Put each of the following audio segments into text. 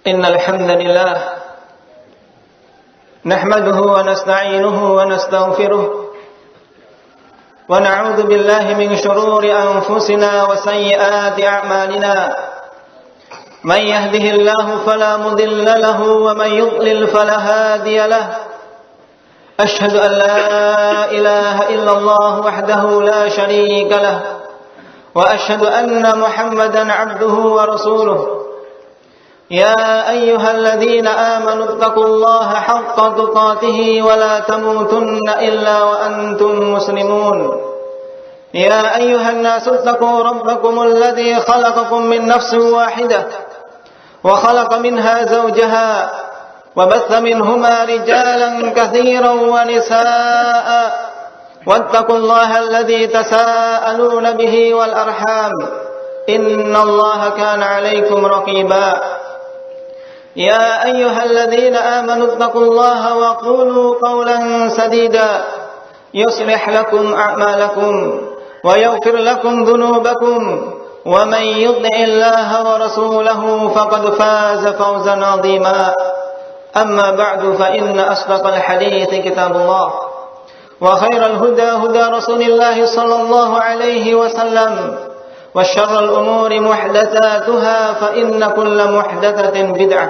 إن الحمد لله نحمده ونستعينه ونستغفره ونعوذ بالله من شرور أنفسنا وسيئات أعمالنا من يهده الله فلا مضل له ومن يضلل فلا هادي له أشهد أن لا إله إلا الله وحده لا شريك له وأشهد أن محمدا عبده ورسوله يا أيها الذين آمنوا اتقوا الله حق تقاته ولا تموتن إلا وأنتم مسلمون يا أيها الناس اتقوا ربكم الذي خلقكم من نفس واحدة وخلق منها زوجها وبث منهما رجالا كثيرا ونساء واتقوا الله الذي تساءلون به والأرحام إن الله كان عليكم رقيبا يا أيها الذين آمنوا اتقوا الله وقولوا قولا سديدا يصلح لكم أعمالكم ويغفر لكم ذنوبكم ومن يطع الله ورسوله فقد فاز فوزا عظيما أما بعد فإن أصدق الحديث كتاب الله وخير الهدى هدى رسول الله صلى الله عليه وسلم وشر الأمور محدثاتها فإن كل محدثة بدعة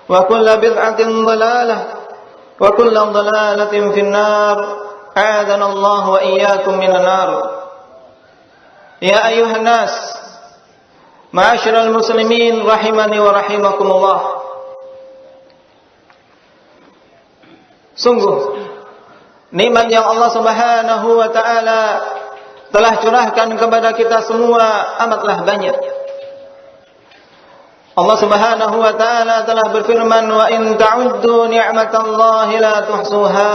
وكل بدعة ضلالة وكل ضلالة في النار أعاذنا الله وإياكم من النار يا أيها الناس معاشر المسلمين رحمني ورحمكم الله. Sungguh nikmat yang Allah Subhanahu wa taala telah curahkan kepada kita semua amatlah banyak. Allah Subhanahu wa taala telah berfirman, wa in ta'uddu ni'matallahi la tuhsuha.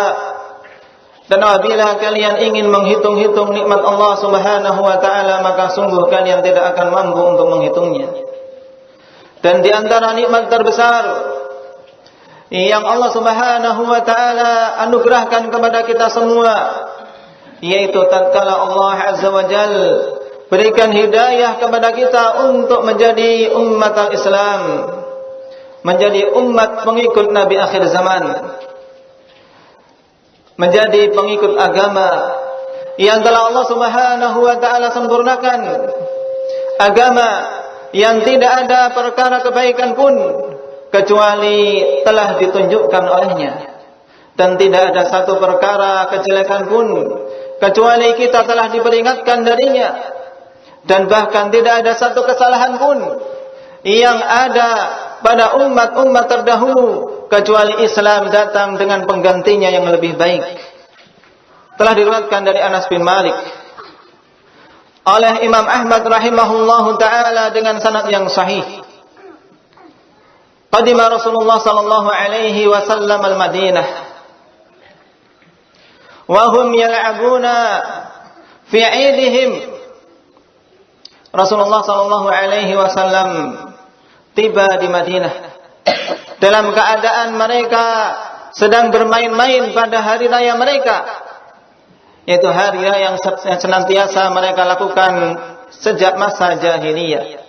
Dan apabila kalian ingin menghitung-hitung nikmat Allah Subhanahu wa taala, maka sungguh kalian tidak akan mampu untuk menghitungnya. Dan di antara nikmat terbesar yang Allah Subhanahu wa taala anugerahkan kepada kita semua, yaitu tatkala Allah Azza wa Jal berikan hidayah kepada kita untuk menjadi umat al-Islam, menjadi umat pengikut Nabi akhir zaman, menjadi pengikut agama yang telah Allah Subhanahu wa taala sempurnakan, agama yang tidak ada perkara kebaikan pun kecuali telah ditunjukkan olehnya, dan tidak ada satu perkara kejelekan pun kecuali kita telah diperingatkan darinya, dan bahkan tidak ada satu kesalahan pun yang ada pada umat-umat terdahulu kecuali Islam datang dengan penggantinya yang lebih baik. Telah diriwayatkan dari Anas bin Malik oleh Imam Ahmad rahimahullahu taala dengan sanad yang sahih. Qadima Rasulullah sallallahu alaihi wasallam al-Madinah wa hum yal'abuna fi 'idihim. Rasulullah sallallahu alaihi wasallam tiba di Madinah dalam keadaan mereka sedang bermain-main pada hari raya mereka, yaitu hari raya yang senantiasa mereka lakukan sejak masa jahiliyah.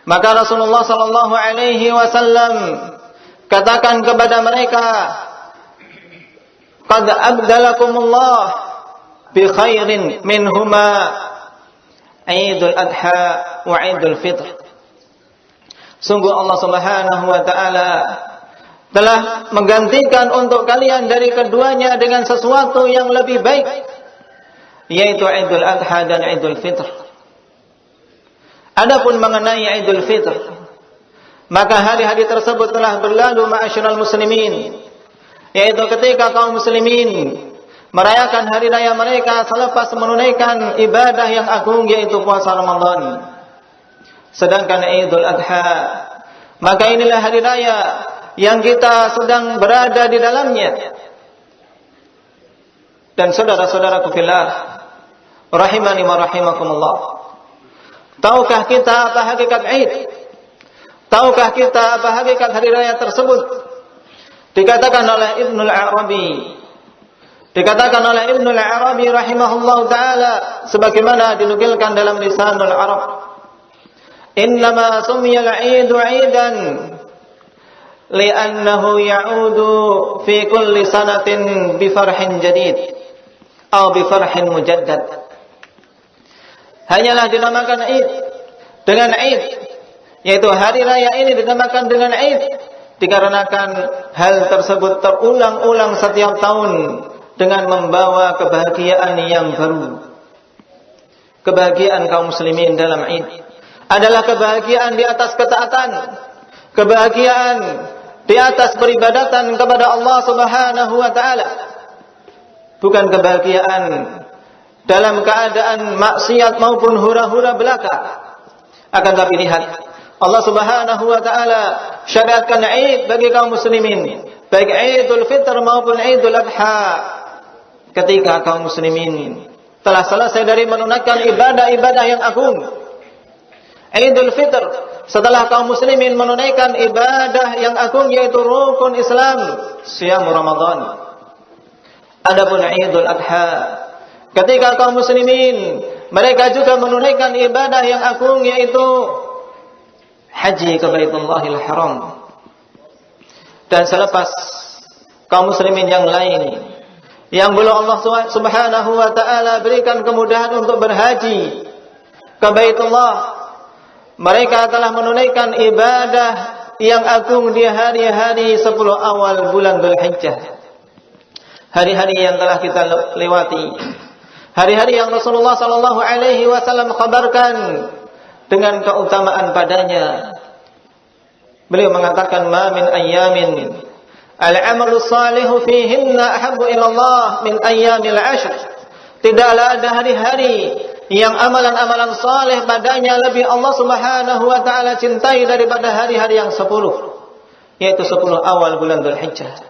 Maka Rasulullah sallallahu alaihi wasallam katakan kepada mereka, qad abdalakumullah bi khairin minhuma Idul Adha wa Idul Fitr. Sungguh Allah Subhanahu wa taala telah menggantikan untuk kalian dari keduanya dengan sesuatu yang lebih baik, yaitu Idul Adha dan Idul Fitr. Adapun mengenai Idul Fitr, maka hari-hari tersebut telah berlalu ma'asyiral muslimin, yaitu ketika kaum muslimin merayakan hari raya mereka selepas menunaikan ibadah yang agung, yaitu puasa Ramadan. Sedangkan Idul Adha, maka inilah hari raya yang kita sedang berada di dalamnya. Dan saudara-saudaraku fillah, rahimani wa rahimakumullah, tahukah kita apa hakikat Id? Tahukah kita apa hakikat hari raya tersebut? Dikatakan oleh Ibnul Arabi Dikatakan oleh Ibnul Arabi rahimahullah ta'ala, sebagaimana dinukilkan dalam Lisanul Arab, innama sumiyal 'idu 'idan li'annahu ya'udu fi kulli sanatin bi farhin jadid atau bi farhin mujaddad. Hanyalah dinamakan Id dengan Id, yaitu hari raya ini dinamakan dengan Id dikarenakan hal tersebut terulang-ulang setiap tahun dengan membawa kebahagiaan yang baru. Kebahagiaan kaum muslimin dalam Id adalah kebahagiaan di atas ketaatan, kebahagiaan di atas peribadatan kepada Allah Subhanahu wa taala. Bukan kebahagiaan dalam keadaan maksiat maupun hura-hura belaka. Akan tapi lihat, Allah Subhanahu wa taala syariatkan Id bagi kaum muslimin, baik Idul Fitr maupun Idul Adha. Ketika kaum muslimin telah selesai dari menunaikan ibadah-ibadah yang agung, Idul Fitr, setelah kaum muslimin menunaikan ibadah yang agung yaitu rukun Islam, Shiyam Ramadan. Adapun Idul Adha, ketika kaum muslimin mereka juga menunaikan ibadah yang agung yaitu haji ke Baitullahil Haram. Dan selepas kaum muslimin yang lain yang belum Allah Subhanahu wa taala berikan kemudahan untuk berhaji ke Baitullah, mereka telah menunaikan ibadah yang agung di hari-hari 10 awal bulan Dzulhijjah. Hari-hari yang telah kita lewati, hari-hari yang Rasulullah sallallahu alaihi wasallam kabarkan dengan keutamaan padanya. Beliau mengatakan, "Ma min ayyamin al-'amalu shalihu fihinna ahabbu ila Allah min ayyamil 'ashr." Tidaklah ada hari-hari yang amalan-amalan saleh padanya lebih Allah Subhanahu wa taala cintai daripada hari-hari yang 10, yaitu 10 awal bulan Dzulhijjah.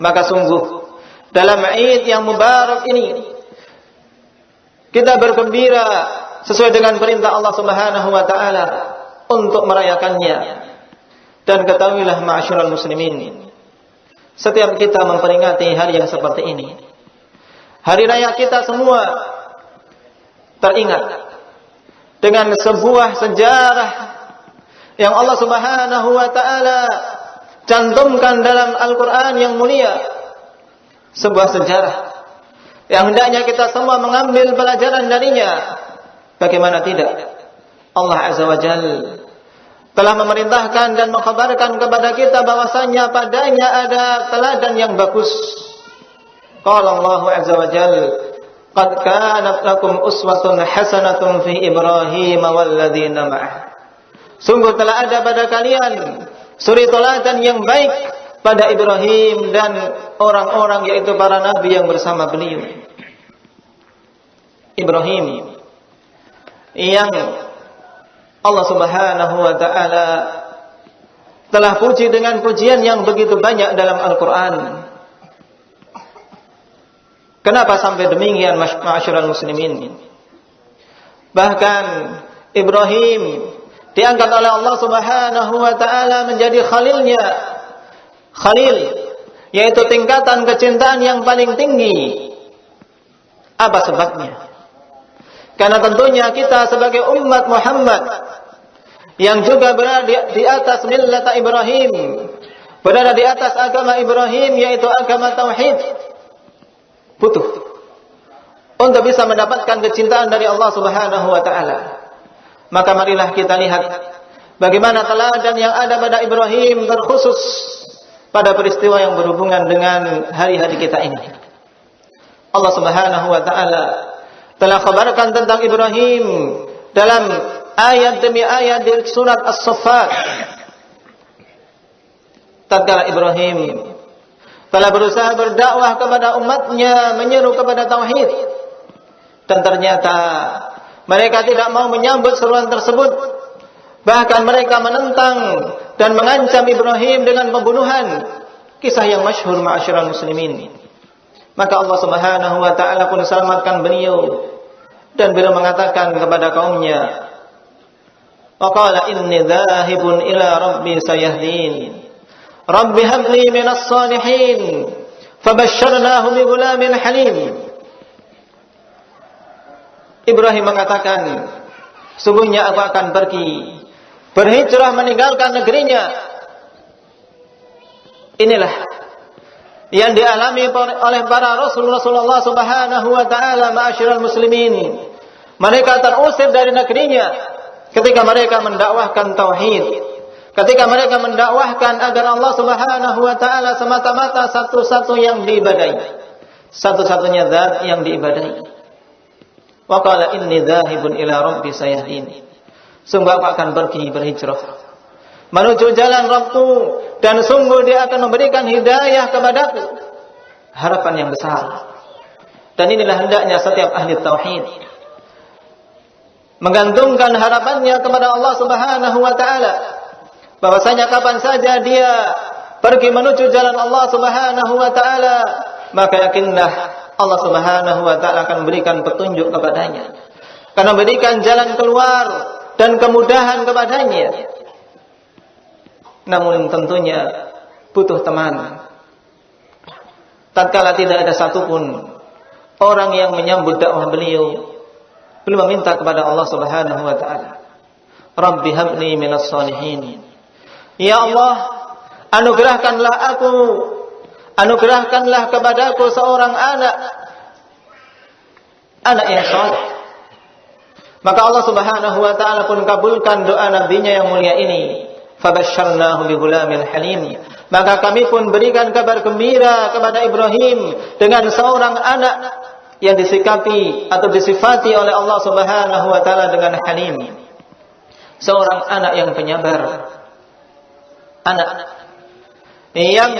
Maka sungguh dalam Id yang mubarak ini kita bergembira sesuai dengan perintah Allah Subhanahu wa taala untuk merayakannya. Dan ketahuilah ma'asyiral muslimin, setiap kita memperingati hari yang seperti ini, hari raya kita semua teringat dengan sebuah sejarah yang Allah Subhanahu wa taala cantumkan dalam Al-Qur'an yang mulia. Sebuah sejarah yang hendaknya kita semua mengambil pelajaran darinya. Bagaimana tidak? Allah Azza wa Jalla telah memerintahkan dan mengkhabarkan kepada kita bahwasanya padanya ada teladan yang bagus. Qala Allah Azza wa Jalla, "Qad kanat lakum uswatun hasanatun fi Ibrahim walladzina ma'ah." Sungguh telah ada pada kalian suri teladan yang baik pada Ibrahim dan orang-orang yaitu para nabi yang bersama beliau. Ibrahim yang Allah Subhanahu wa taala telah puji dengan pujian yang begitu banyak dalam Al-Qur'an. Kenapa sampai demikian ma'asyiral muslimin? Bahkan Ibrahim diangkat oleh Allah Subhanahu wa taala menjadi khalilnya. Khalil yaitu tingkatan kecintaan yang paling tinggi. Apa sebabnya? Karena tentunya kita sebagai umat Muhammad yang juga berada di atas millata Ibrahim, berada di atas agama Ibrahim yaitu agama tauhid, butuh untuk bisa mendapatkan kecintaan dari Allah Subhanahu wa taala. Maka marilah kita lihat bagaimana teladan yang ada pada Ibrahim, terkhusus pada peristiwa yang berhubungan dengan hari-hari kita ini. Allah Subhanahu wa taala telah kabarkan tentang Ibrahim dalam ayat demi ayat di surat As-Saffat. Tatkala Ibrahim telah berusaha berdakwah kepada umatnya, menyeru kepada tauhid, dan ternyata mereka tidak mau menyambut seruan tersebut. Bahkan mereka menentang dan mengancam Ibrahim dengan pembunuhan. Kisah yang masyhur ma'asyiral muslimin. Maka Allah Subhanahu wa taala pun selamatkan beliau dan beliau mengatakan kepada kaumnya, wa qala inni dzahibun ila rabbi sayahdin rabbi habli minas salihin fabasysyarnahu bi ghulamin halim. Ibrahim mengatakan, sungguhnya aku akan pergi berhijrah meninggalkan negerinya. Inilah yang dialami oleh para Rasulullah Subhanahu wa taala. Ma'asyiral muslimin, mereka terusir dari negerinya ketika mereka mendakwahkan tauhid, ketika mereka mendakwahkan agar Allah Subhanahu wa taala semata-mata satu-satu yang diibadahi, satu-satunya zat yang diibadahi. Wa qala inni dzahibun ila rabbi sayahdin. Sungguh aku akan pergi berhijrah menuju jalan Rabbku, dan sungguh Dia akan memberikan hidayah kepadaku. Harapan yang besar. Dan inilah hendaknya setiap ahli tauhid menggantungkan harapannya kepada Allah Subhanahu wa taala, bahwasanya kapan saja dia pergi menuju jalan Allah Subhanahu wa taala, maka yakinlah Allah Subhanahu wa taala akan memberikan petunjuk kepadanya, akan memberikan jalan keluar dan kemudahan kepadanya. Namun tentunya butuh teman. Tatkala tidak ada satupun orang yang menyambut dakwah beliau, beliau meminta kepada Allah Subhanahu wa taala, Rabbi habli minas shalihin. Ya Allah, anugerahkanlah kepadaku seorang anak yang saleh. Maka Allah Subhanahu wa taala pun kabulkan doa nabinya yang mulia ini. Fabasyarnahu bigulamin halim. Maka kami pun berikan kabar gembira kepada Ibrahim dengan seorang anak yang disikapi atau disifati oleh Allah Subhanahu wa taala dengan halim. Seorang anak yang penyabar. Anak yang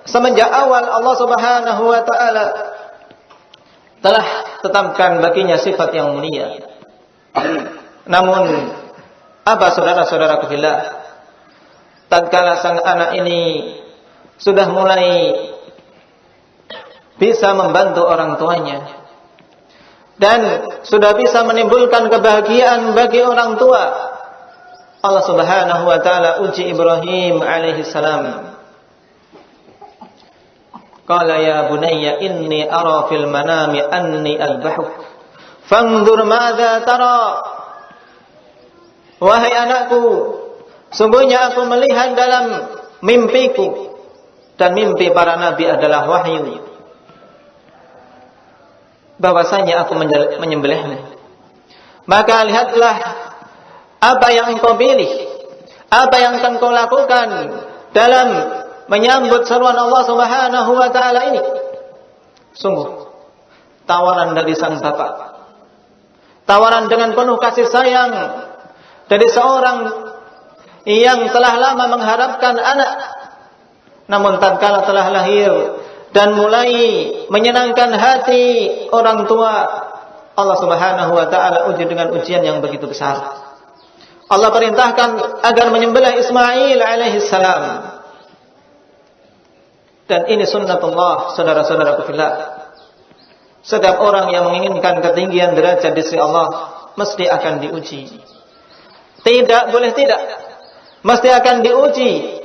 semenjak awal Allah Subhanahu wa taala telah tetapkan baginya sifat yang mulia. Namun apa saudara-saudaraku fillah, tatkala sang anak ini sudah mulai bisa membantu orang tuanya dan sudah bisa menimbulkan kebahagiaan bagi orang tua, Allah Subhanahu wa taala uji Ibrahim alaihi salam. Qala ya bunayya inni ara fil manami anni adbahuk fanzur madza tara. Wahai anakku, sungguhnya aku melihat dalam mimpiku, dan mimpi para nabi adalah wahyu, bahwasanya aku menyembelihmu. Maka lihatlah apa yang engkau pilih, apa yang akan kau lakukan dalam menyambut seruan Allah Subhanahu wa taala ini. Sungguh tawaran dari sang bapak, tawaran dengan penuh kasih sayang dari seorang yang telah lama mengharapkan anak, namun tatkala telah lahir dan mulai menyenangkan hati orang tua, Allah Subhanahu wa taala uji dengan ujian yang begitu besar. Allah perintahkan agar menyembelih Ismail alaihi salam. Dan ini sunnatullah, saudara-saudaraku fillah. Setiap orang yang menginginkan ketinggian derajat di sisi Allah mesti akan diuji. Tidak boleh tidak, mesti akan diuji.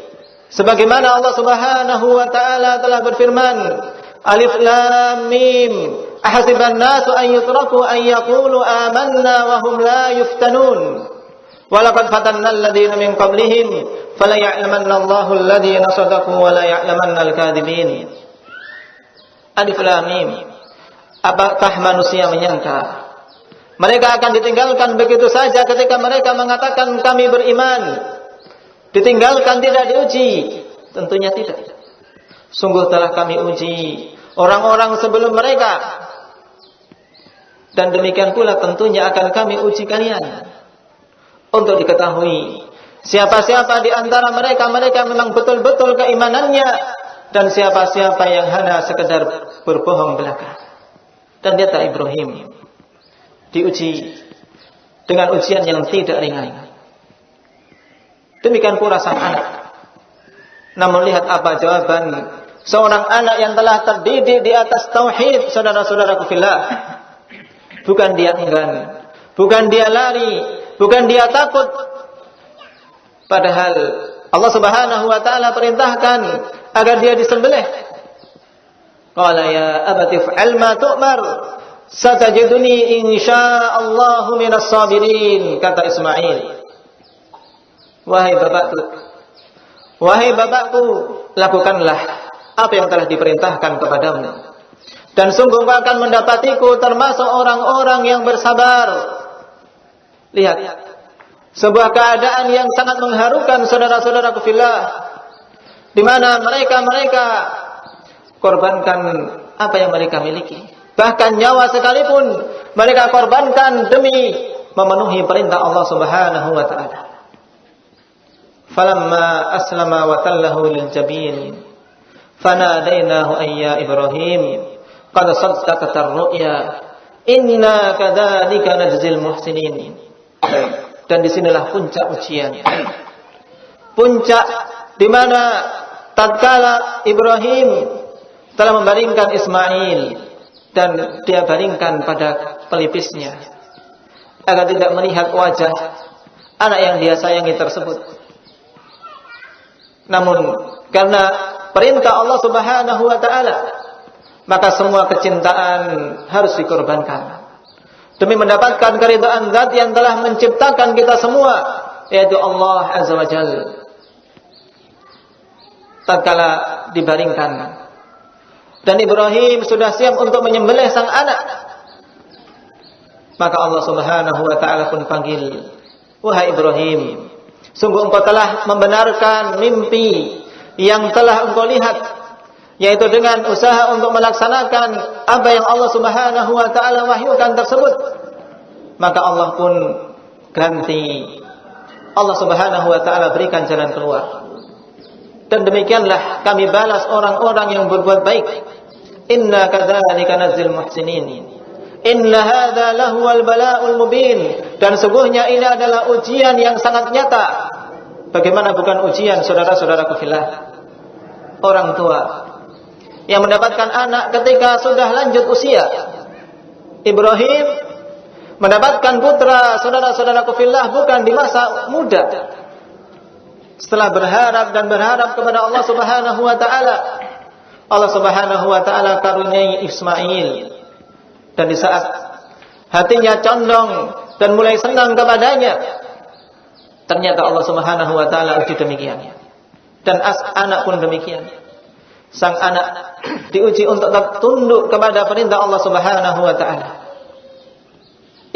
Sebagaimana Allah Subhanahu wa taala telah berfirman, Alif Lam Mim, ahasiban nasu an yutraku an yaqulu amanna wa hum la yuftanun. Wa laqad fatanna alladziina min qablihim fala ya'lamanna Allahu alladziina shadaqu wa la ya'lamanna al-kadzibin. Alif Lam Mim. Apakah manusia menyangka mereka akan ditinggalkan begitu saja ketika mereka mengatakan kami beriman? Ditinggalkan, tidak diuji? Tentunya tidak. Sungguh telah kami uji orang-orang sebelum mereka, dan demikian pula tentunya akan kami uji kalian, untuk diketahui siapa-siapa di antara mereka memang betul-betul keimanannya, dan siapa-siapa yang hanya sekedar berbohong belaka. Dan data Ibrahim diuji dengan ujian yang tidak ringan. Demikian pula sang anak. Namun lihat apa jawaban seorang anak yang telah terdidik di atas tauhid, saudara-saudaraku fillah. Bukan dia enggan, bukan dia lari, bukan dia takut. Padahal Allah Subhanahu wa taala perintahkan agar dia disembelih. Qala ya abati fa'al ma tu'mar satajiduni insyaallahu minas sabirin, kata Ismail. wahai bapakku, lakukanlah apa yang telah diperintahkan kepadamu, dan sungguh engkau akan mendapatiku termasuk orang-orang yang bersabar. Lihat, sebuah keadaan yang sangat mengharukan saudara-saudaraku fillah, di mana mereka korbankan apa yang mereka miliki, bahkan nyawa sekalipun mereka korbankan demi memenuhi perintah Allah Subhanahu wa taala. Falamma aslama wa tallahu lil jabin fanadainahu ayya Ibrahim qad saddaqta ar-ru'ya inna kadzalika najzil muhsinin. Dan disinilah puncak ujian, puncak di mana tatkala Ibrahim telah membaringkan Ismail dan dia baringkan pada pelipisnya agar tidak melihat wajah anak yang dia sayangi tersebut. Namun karena perintah Allah Subhanahu wa taala, maka semua kecintaan harus dikorbankan demi mendapatkan keridhaan Zat yang telah menciptakan kita semua, yaitu Allah Azza wa Jalla. Tatkala dibaringkan dan Ibrahim sudah siap untuk menyembelih sang anak, maka Allah Subhanahu wa taala pun panggil, wahai Ibrahim, sungguh engkau telah membenarkan mimpi yang telah engkau lihat, yaitu dengan usaha untuk melaksanakan apa yang Allah Subhanahu wa taala wahyukan tersebut. Maka Allah pun ganti, Allah Subhanahu wa taala berikan jalan keluar. Dan demikianlah kami balas orang-orang yang berbuat baik. Inna kadzalika nazzil muhsinin. Inna hadza lahuwal bala'ul mubin. Dan sungguhnya ini adalah ujian yang sangat nyata. Bagaimana bukan ujian saudara-saudaraku fillah? Orang tua yang mendapatkan anak ketika sudah lanjut usia. Ibrahim mendapatkan putra, saudara-saudaraku fillah, bukan di masa muda. Setelah berharap kepada Allah Subhanahu wa taala, Allah Subhanahu wa taala karuniai Ismail. Dan di saat hatinya condong dan mulai senang kepadanya, ternyata Allah Subhanahu wa taala uji demikian. Dan anak pun demikian. Sang anak diuji untuk tetap tunduk kepada perintah Allah Subhanahu wa taala.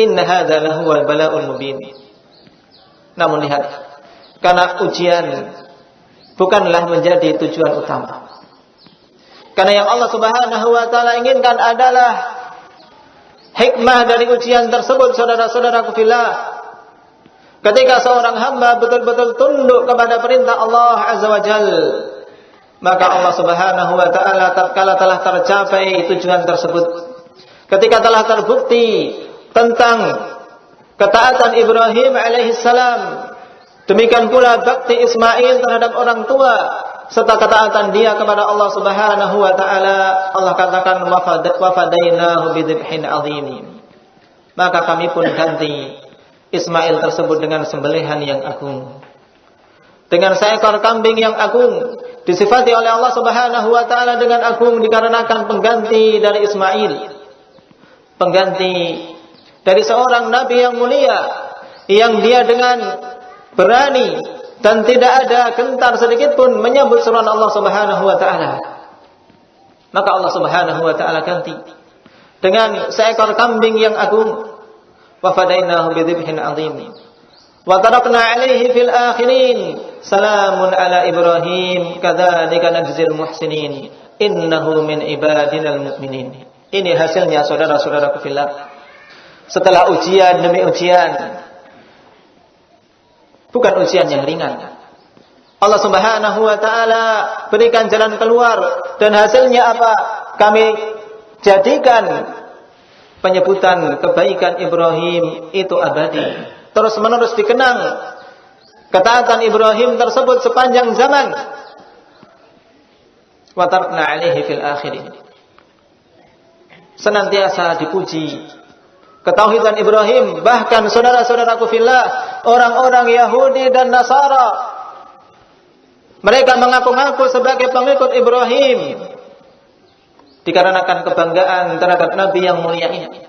Inna hadza lahuwal bala'ul mubin. Namun lihat, karena ujian bukanlah menjadi tujuan utama. Karena yang Allah Subhanahu wa taala inginkan adalah hikmah dari ujian tersebut, saudara-saudaraku fillah. Ketika seorang hamba betul-betul tunduk kepada perintah Allah Azza wa Jalla, maka Allah Subhanahu wa taala tatkala telah tercapai tujuan tersebut, ketika telah terbukti tentang ketaatan Ibrahim alaihissalam, demikian pula bakti Ismail terhadap orang tua serta ketaatan dia kepada Allah Subhanahu wa taala, Allah katakan wafadainahu bidzibhin adzim. Maka kami pun ganti Ismail tersebut dengan sembelihan yang agung, dengan seekor kambing yang agung. Disifati oleh Allah Subhanahu wa taala dengan agung dikarenakan pengganti dari Ismail, pengganti dari seorang nabi yang mulia, yang dia dengan berani dan tidak ada gentar sedikit pun menyambut seruan Allah Subhanahu wa taala. Maka Allah Subhanahu wa taala ganti dengan seekor kambing yang agung. Wa fadainahu bidzibhin adzim. Wa tarakna 'alaihi fil akhirin salamun ala Ibrahim kadzalika najzil muhsinin innahu min ibadinal mu'minin. Ini hasilnya saudara-saudaraku fillah. Setelah ujian demi ujian, bukan ujian yang ringan, Allah Subhanahu wa taala berikan jalan keluar, dan hasilnya apa? Kami jadikan penyebutan kebaikan Ibrahim itu abadi, terus menerus dikenang ketaatan Ibrahim tersebut sepanjang zaman. Wa tarakna 'alaihi fil akhirin. Senantiasa dipuji ketauhidan Ibrahim. Bahkan saudara-saudaraku fillah, orang-orang Yahudi dan Nasara, mereka mengaku-ngaku sebagai pengikut Ibrahim dikarenakan kebanggaan terhadap Nabi yang mulia ini.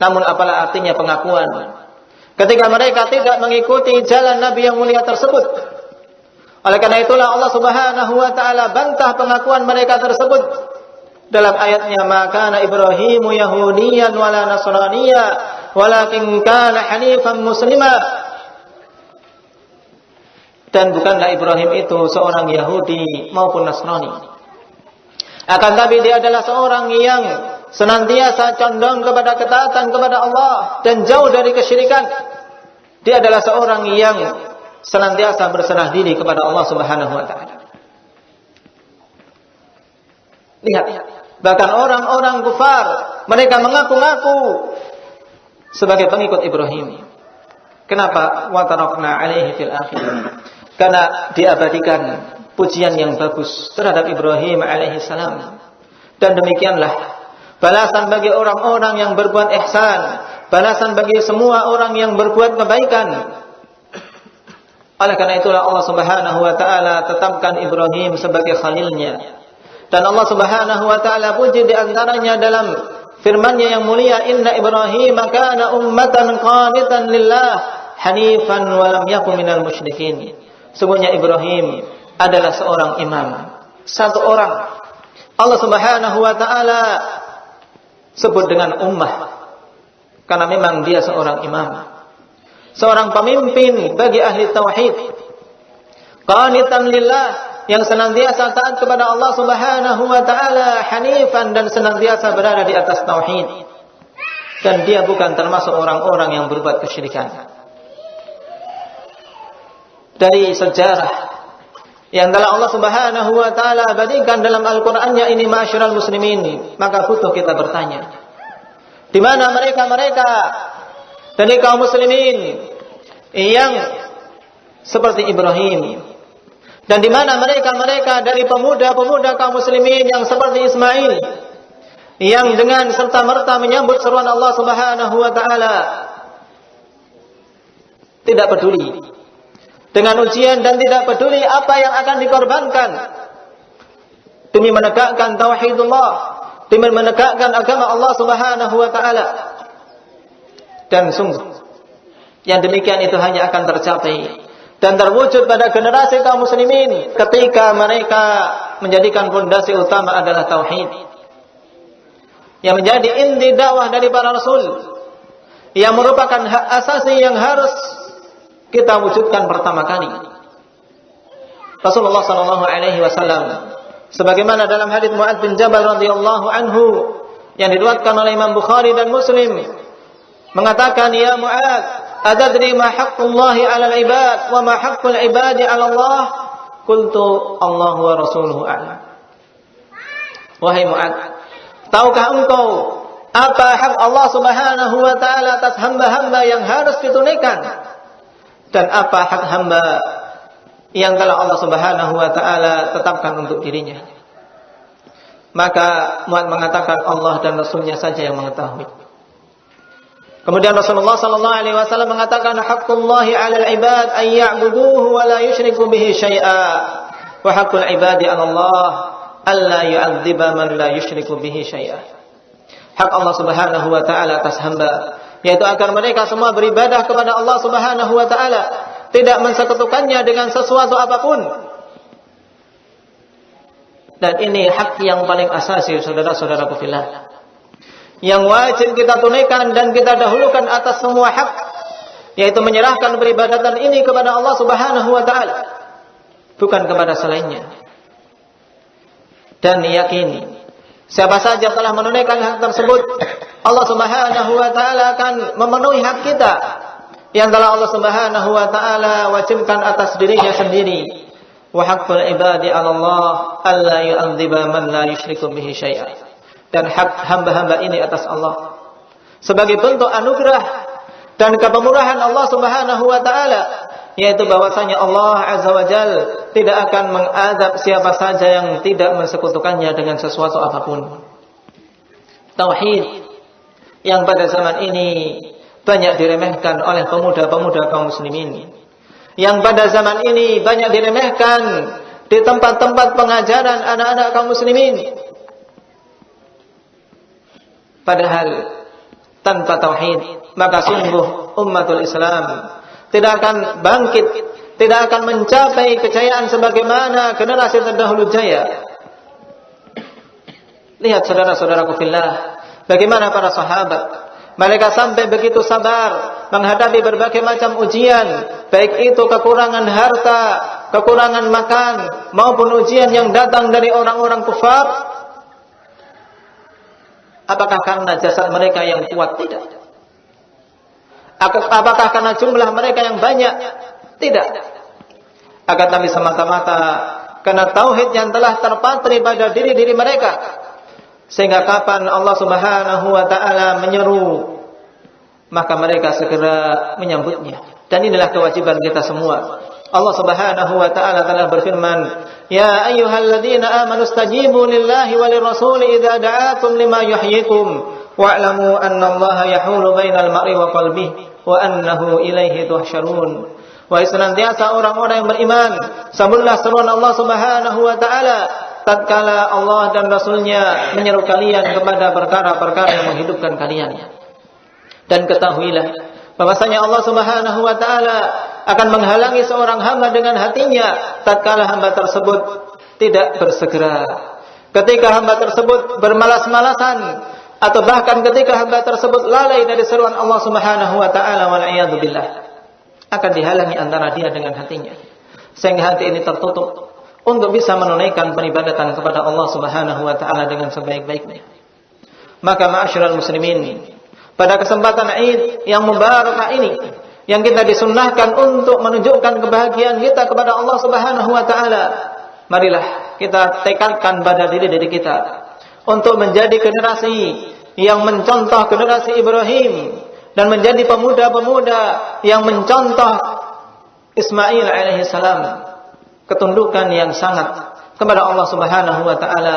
Namun apalah artinya pengakuan ketika mereka tidak mengikuti jalan Nabi yang mulia tersebut. Oleh karena itulah Allah Subhanahu wa taala bantah pengakuan mereka tersebut dalam ayatnya, "Maka kana Ibrahimu Yahudiyan wala Nasraniyya, walakin kana hanifan muslima." Dan bukanlah Ibrahim itu seorang Yahudi maupun Nasrani. Akan tapi dia adalah seorang yang senantiasa condong kepada ketaatan kepada Allah dan jauh dari kesyirikan. Dia adalah seorang yang senantiasa berserah diri kepada Allah Subhanahu wa taala. Lihat, bahkan orang-orang kufar mereka mengaku-ngaku sebagai pengikut Ibrahim. Kenapa? Wa tarakna alaihi fil akhirah. Karena diabadikan pujian yang bagus terhadap Ibrahim alaihi salam. Dan demikianlah balasan bagi orang-orang yang berbuat ihsan, balasan bagi semua orang yang berbuat kebaikan. Oleh karena itulah Allah Subhanahu wa taala tetapkan Ibrahim sebagai khalilnya. Dan Allah Subhanahu wa taala puji di antaranya dalam firman-Nya yang mulia, "Inna Ibrahim kana ummatan qanitan lillah hanifan wa lam yakun minal musyrikin." Sungguhnya Ibrahim adalah seorang imam, satu orang. Allah Subhanahu wa taala sebut dengan ummah karena memang dia seorang imam, seorang pemimpin bagi ahli tauhid. Qanitan lillah, yang senantiasa taat kepada Allah Subhanahu wa taala, hanifan, dan senantiasa berada di atas tauhid. Dan dia bukan termasuk orang-orang yang berbuat kesyirikan. Dari sejarah yang telah Allah Subhanahu wa taala abadikan dalam Al-Qur'annya ini, ma'asyiral muslimin, maka butuh kita bertanya, di mana mereka-mereka dari kaum muslimin yang seperti Ibrahim, dan di mana mereka-mereka dari pemuda-pemuda kaum muslimin yang seperti Ismail, yang dengan serta-merta menyambut seruan Allah Subhanahu wa taala, tidak peduli dengan ujian dan tidak peduli apa yang akan dikorbankan demi menegakkan tauhidullah, demi menegakkan agama Allah Subhanahu wa taala. Dan sungguh yang demikian itu hanya akan tercapai dan terwujud pada generasi kaum muslimin ketika mereka menjadikan fondasi utama adalah tauhid, yang menjadi inti dakwah dari para rasul, yang merupakan hak asasi yang harus kita wujudkan pertama kali. Rasulullah sallallahu alaihi wasallam sebagaimana dalam hadits Mu'adz bin Jabal radhiyallahu anhu yang diriwayatkan oleh Imam Bukhari dan Muslim mengatakan, "Ya Mu'adz, atadri ma haqqullahi 'alal 'ibad wa ma haqqul 'ibadi 'ala Allah?" Qultu, "Allahu wa rasuluhu a'lam." Wahai Mu'adz, tahukah engkau apa hak Allah Subhanahu wa taala atas hamba-hamba yang harus ditunaikan, dan apa hak hamba yang telah Allah Subhanahu wa taala tetapkan untuk dirinya? Maka Mu'adz mengatakan, Allah dan Rasulnya saja yang mengetahui. Kemudian Rasulullah sallallahu alaihi wasallam mengatakan, "Haqqullahi 'alal 'ibad ay ya'buduhu wa la yusyriku bihi syai'a, wa haqqul 'ibadi 'ala Allah alla yu'adziba man la yusyriku bihi syai'a." Hak Allah Subhanahu wa taala atas hamba, yaitu agar mereka semua beribadah kepada Allah Subhanahu wa taala, tidak mensekutukannya dengan sesuatu apapun. Dan ini hak yang paling asasi, saudara-saudaraku fillah, yang wajib kita tunaikan dan kita dahulukan atas semua hak, yaitu menyerahkan peribadatan ini kepada Allah Subhanahu wa taala, bukan kepada selainnya. Dan yakini siapa saja telah menunaikan hak tersebut, Allah Subhanahu wa taala akan memenuhi hak kita yang telah Allah Subhanahu wa taala wajibkan atas dirinya sendiri. Wa haqqul ibadi 'ala Allah alla yu'adziba man la yusyriku bihi syai'a. Dan hak hamba-hamba ini atas Allah sebagai bentuk anugerah dan kepemurahan Allah Subhanahu wa taala, yaitu bahwasanya Allah Azza wa Jalla tidak akan mengazab siapa saja yang tidak mensekutukannya dengan sesuatu apapun. Tauhid yang pada zaman ini banyak diremehkan oleh pemuda-pemuda kaum muslimin, yang pada zaman ini banyak diremehkan di tempat-tempat pengajaran anak-anak kaum muslimin. Padahal tanpa tauhid, maka sungguh umatul Islam tidak akan bangkit, tidak akan mencapai kejayaan sebagaimana generasi terdahulu jaya. Lihat saudara-saudaraku fillah, bagaimana para sahabat, mereka sampai begitu sabar menghadapi berbagai macam ujian, baik itu kekurangan harta, kekurangan makan, maupun ujian yang datang dari orang-orang kufar. Apakah karena jasad mereka yang kuat? Tidak. Apakah karena jumlah mereka yang banyak? Tidak. Akan tapi semata-mata karena tauhid yang telah terpatri pada diri-diri mereka. Sehingga kapan Allah Subhanahu wa taala menyeru, maka mereka segera menyambutnya. Dan inilah kewajiban kita semua. Allah Subhanahu wa taala telah berfirman, "Ya ayyuhalladzina amanu istajibu lillahi wa lirrasuli idza da'atum lima yuhyikum wa'lamu annallaha yahulu bainal mar'i wa qalbihi wa annahu ilaihi tuhsyarun." Wahai senantiasa orang-orang yang beriman, sambutlah seruan Allah Subhanahu wa taala tatkala Allah dan Rasulnya menyeru kalian kepada perkara-perkara yang menghidupkan kalian. Dan ketahuilah bahwasanya Allah Subhanahu wa taala akan menghalangi seorang hamba dengan hatinya tatkala hamba tersebut tidak bersegera. Ketika hamba tersebut bermalas-malasan atau bahkan ketika hamba tersebut lalai dari seruan Allah Subhanahu wa taala, wal a'yadu billah, akan dihalangi antara dia dengan hatinya, sehingga hati ini tertutup untuk bisa menunaikan peribadatan kepada Allah Subhanahu wa taala dengan sebaik-baiknya. Maka ma'asyiral muslimin, pada kesempatan Id yang mubarakah ini, yang kita disunnahkan untuk menunjukkan kebahagiaan kita kepada Allah Subhanahu wa taala, marilah kita tekadkan pada diri kita untuk menjadi generasi yang mencontoh generasi Ibrahim dan menjadi pemuda-pemuda yang mencontoh Ismail alaihissalam, ketundukan yang sangat kepada Allah Subhanahu wa taala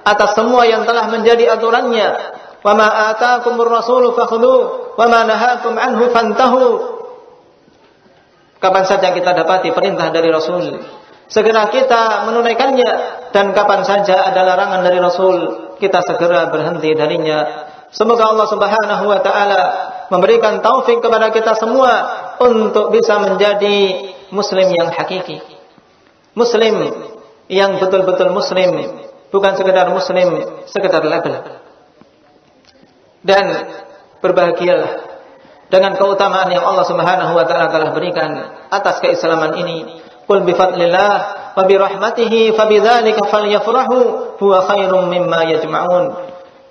atas semua yang telah menjadi aturannya. Wa ma ataakumur rasulu fakhudhuhu wa ma nahakum anhu fantahu. Kapan saja kita dapati perintah dari Rasul, segera kita menunaikannya, dan kapan saja ada larangan dari Rasul, kita segera berhenti darinya. Semoga Allah Subhanahu wa taala memberikan taufik kepada kita semua untuk bisa menjadi muslim yang hakiki. Muslim yang betul-betul muslim, bukan sekedar muslim sekedar label. Dan berbahagialah dengan keutamaan yang Allah Subhanahu wa taala telah berikan atas keislaman ini. Qul bi fadlillah wa bi rahmatihi fabidzalika falyafrahu huwa khairum mimma yajma'un.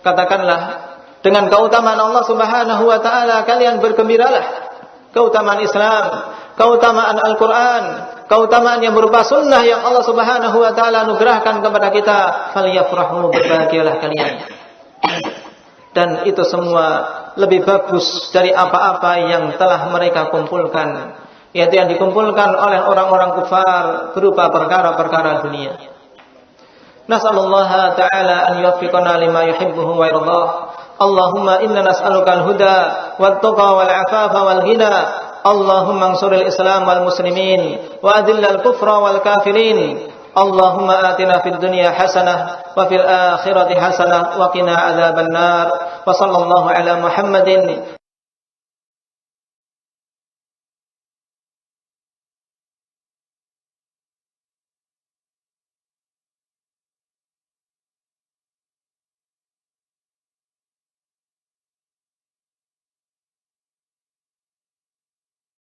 Katakanlah, dengan keutamaan Allah Subhanahu wa taala kalian bergembiralah. Keutamaan Islam, keutamaan Al-Qur'an, keutamaan yang berupa sunnah yang Allah Subhanahu wa taala anugerahkan kepada kita, falyafrahu, berbahagialah kalian. Dan itu semua lebih bagus dari apa-apa yang telah mereka kumpulkan, yaitu yang dikumpulkan oleh orang-orang kufar berupa perkara-perkara dunia. Nas'alullaha ta'ala an yuwaffiqana lima yuhibbuhu wa yardah. Allahumma inna nas'aluka al-huda wat-tuqa wal-'afafa wal-ghina. Allahumma ansuril Islam wal muslimin wa adillal kufra wal kafirin. Allahumma atina fid dunya hasanah wa fil akhirati hasanah wa qina adzaban nar. Wa sallallahu ala Muhammadin